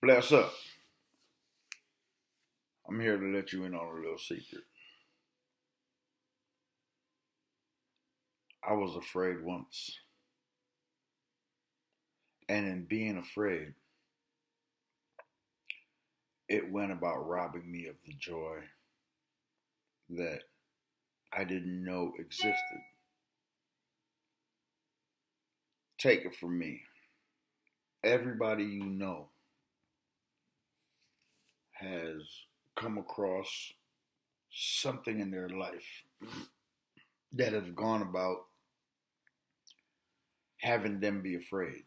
Bless up. I'm here to let you in on a little secret. I was afraid once, and in being afraid, it went about robbing me of the joy that I didn't know existed. Take it from me. Everybody you know has come across something in their life that has gone about having them be afraid.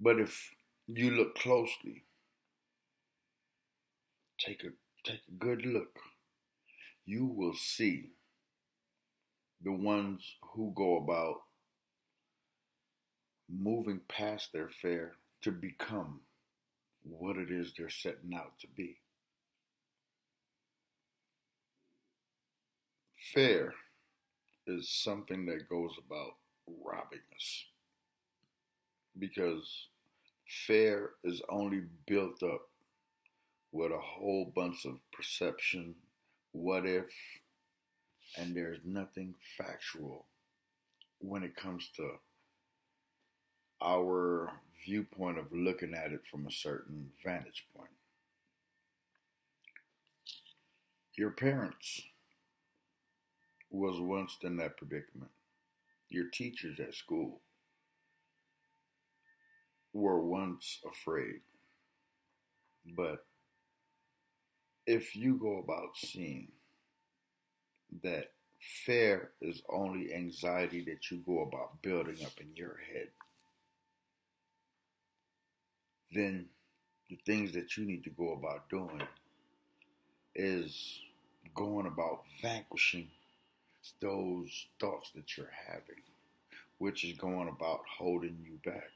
But if you look closely, take a take a good look, you will see the ones who go about moving past their fear to become what it is they're setting out to be. Fear is something that goes about robbing us because fear is only built up with a whole bunch of perception, what if, and there's nothing factual when it comes to our viewpoint of looking at it from a certain vantage point. Your parents was once in that predicament. Your teachers at school were once afraid. But if you go about seeing that fear is only anxiety that you go about building up in your head, then the things that you need to go about doing is going about vanquishing those thoughts that you're having, which is going about holding you back.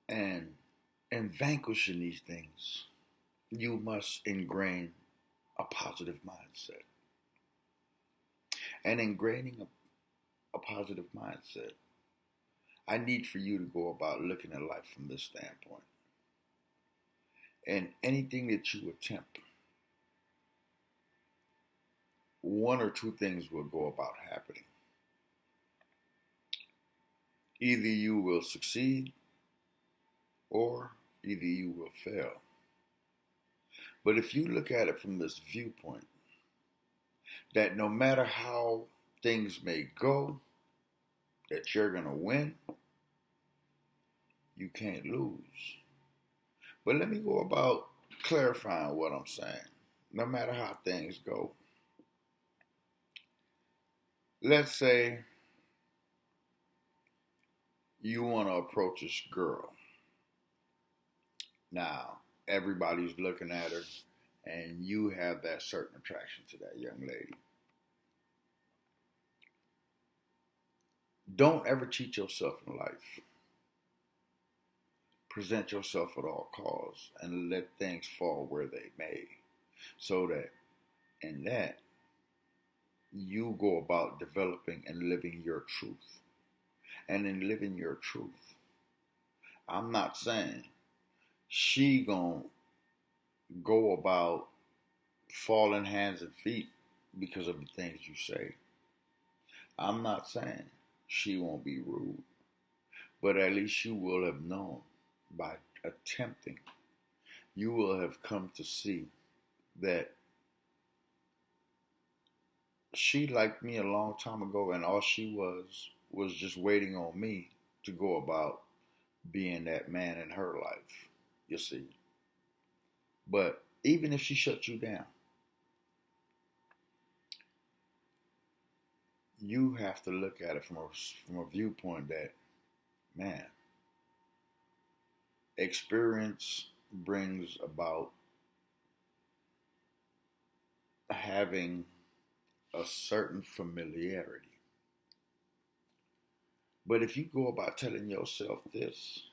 And in vanquishing these things, you must ingrain a positive mindset. And ingraining a positive mindset, I need for you to go about looking at life from this standpoint. And anything that you attempt, one or two things will go about happening. Either you will succeed or either you will fail. But if you look at it from this viewpoint, that no matter how things may go, that you're going to win, you can't lose. But let me go about clarifying what I'm saying. No matter how things go, let's say you want to approach this girl. Now, everybody's looking at her, and you have that certain attraction to that young lady. Don't ever cheat yourself in life. Present yourself at all costs and let things fall where they may. So that in that, you go about developing and living your truth. And in living your truth, I'm not saying she gonna go about falling hands and feet because of the things you say. I'm not saying she won't be rude, but at least you will have known by attempting, you will have come to see that she liked me a long time ago, and all she was just waiting on me to go about being that man in her life, you see. But even if she shuts you down, you have to look at it from a viewpoint that, man, experience brings about having a certain familiarity. But if you go about telling yourself this,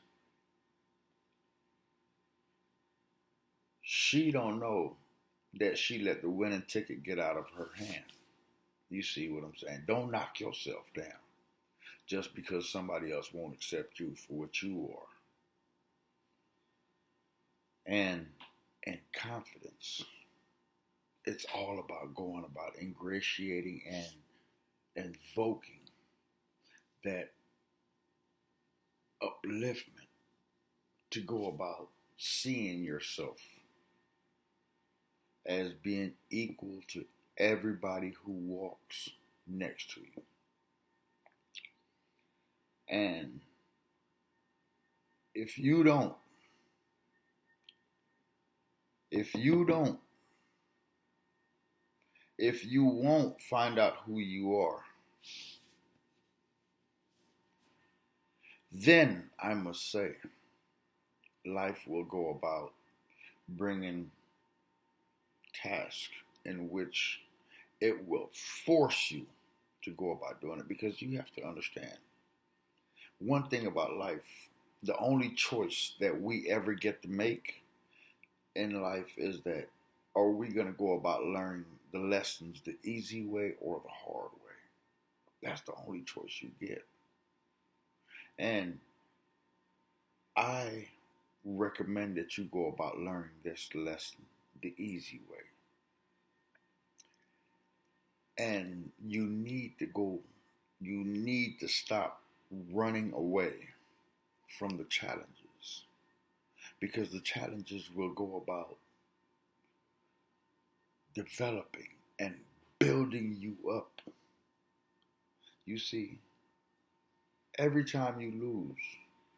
she don't know that she let the winning ticket get out of her hand. You see what I'm saying? Don't knock yourself down. just because somebody else won't accept you for what you are. And confidence, it's all about going about ingratiating and invoking that upliftment to go about seeing yourself as being equal to everybody who walks next to you. And if you don't, if you won't find out who you are, then I must say, life will go about bringing tasks in which it will force you to go about doing it, because you have to understand one thing about life: the only choice that we ever get to make in life is that, are we going to go about learning the lessons the easy way or the hard way? That's the only choice you get. And I recommend that you go about learning this lesson the easy way. And you need to stop running away from the challenges, because the challenges will go about developing and building you up. You see, every time you lose,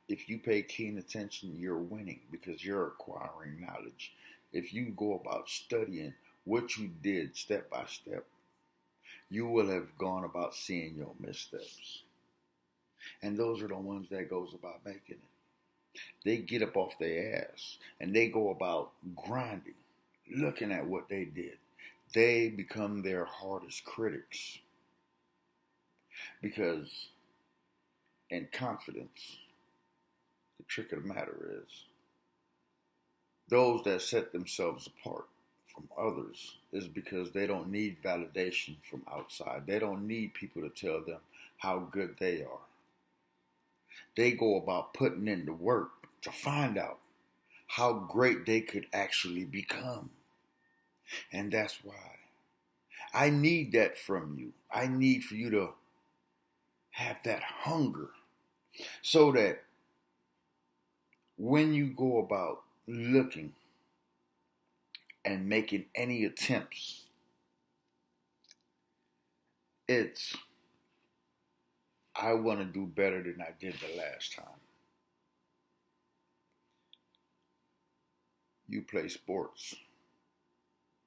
if you pay keen attention, you're winning because you're acquiring knowledge. If you go about studying what you did step by step, you will have gone about seeing your missteps. And those are the ones that goes about making it. They get up off their ass and they go about grinding, looking at what they did. They become their hardest critics. Because in confidence, the trick of the matter is, those that set themselves apart from others is because they don't need validation from outside. They don't need people to tell them how good they are. They go about putting in the work to find out how great they could actually become. And that's why I need that from you. I need for you to have that hunger, so that when you go about looking and making any attempts, it's, I want to do better than I did the last time. You play sports,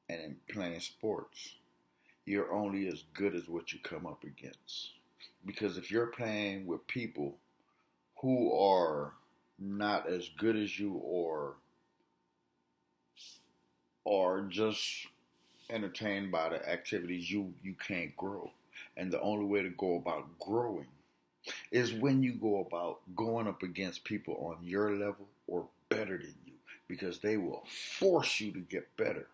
and in playing sports, you're only as good as what you come up against. Because if you're playing with people who are not as good as you, or are just entertained by the activities, you can't grow. And the only way to go about growing is when you go about going up against people on your level or better than you, because they will force you to get better.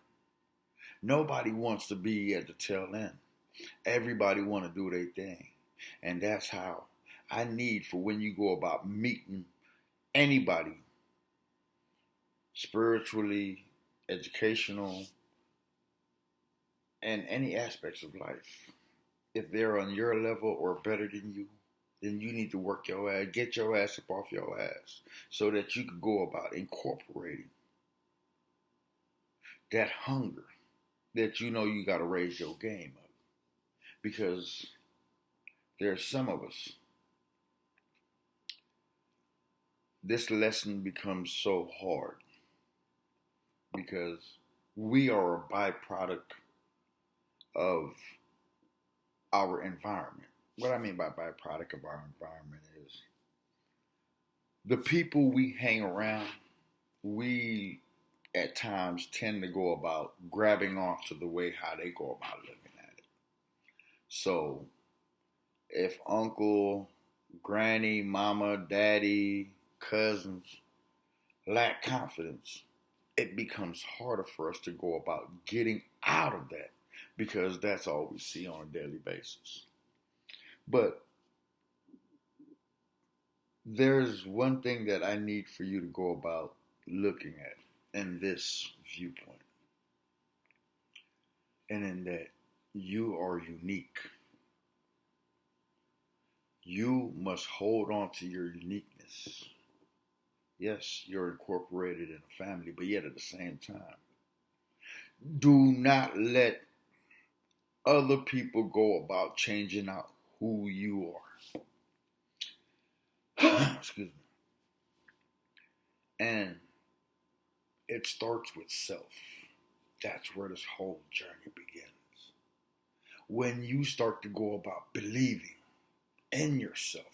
Nobody wants to be at the tail end. Everybody want to do their thing. And that's how I need for when you go about meeting anybody, spiritually, educational, and any aspects of life. If they're on your level or better than you, then you need to work your ass, get your ass up off your ass, so that you can go about incorporating that hunger that you know you got to raise your game up. Because there's some of us, this lesson becomes so hard because we are a byproduct of our environment. What I mean by byproduct of our environment is the people we hang around, we at times tend to go about grabbing onto the way how they go about living at it. So if uncle, granny, mama, daddy, cousins lack confidence, it becomes harder for us to go about getting out of that, because that's all we see on a daily basis. But There's one thing that I need for you to go about looking at in this viewpoint, and in that you are unique. You must hold on to your uniqueness. Yes, you're incorporated in a family, but yet at the same time, do not let other people go about changing out who you are. Excuse me. And it starts with self. That's where this whole journey begins. When you start to go about believing in yourself,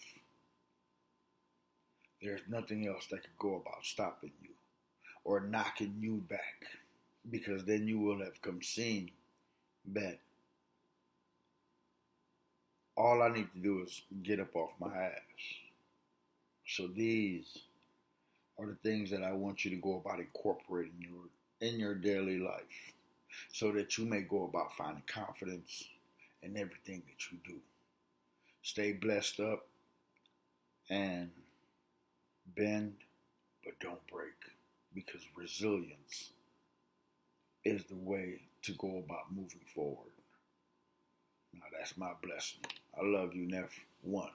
there's nothing else that could go about stopping you or knocking you back, because then you will have come seeing that all I need to do is get up off my ass. So these are the things that I want you to go about incorporating in your daily life, so that you may go about finding confidence in everything that you do. Stay blessed up and bend, but don't break, because resilience is the way to go about moving forward. Now that's my blessing. I love you, Neff. One.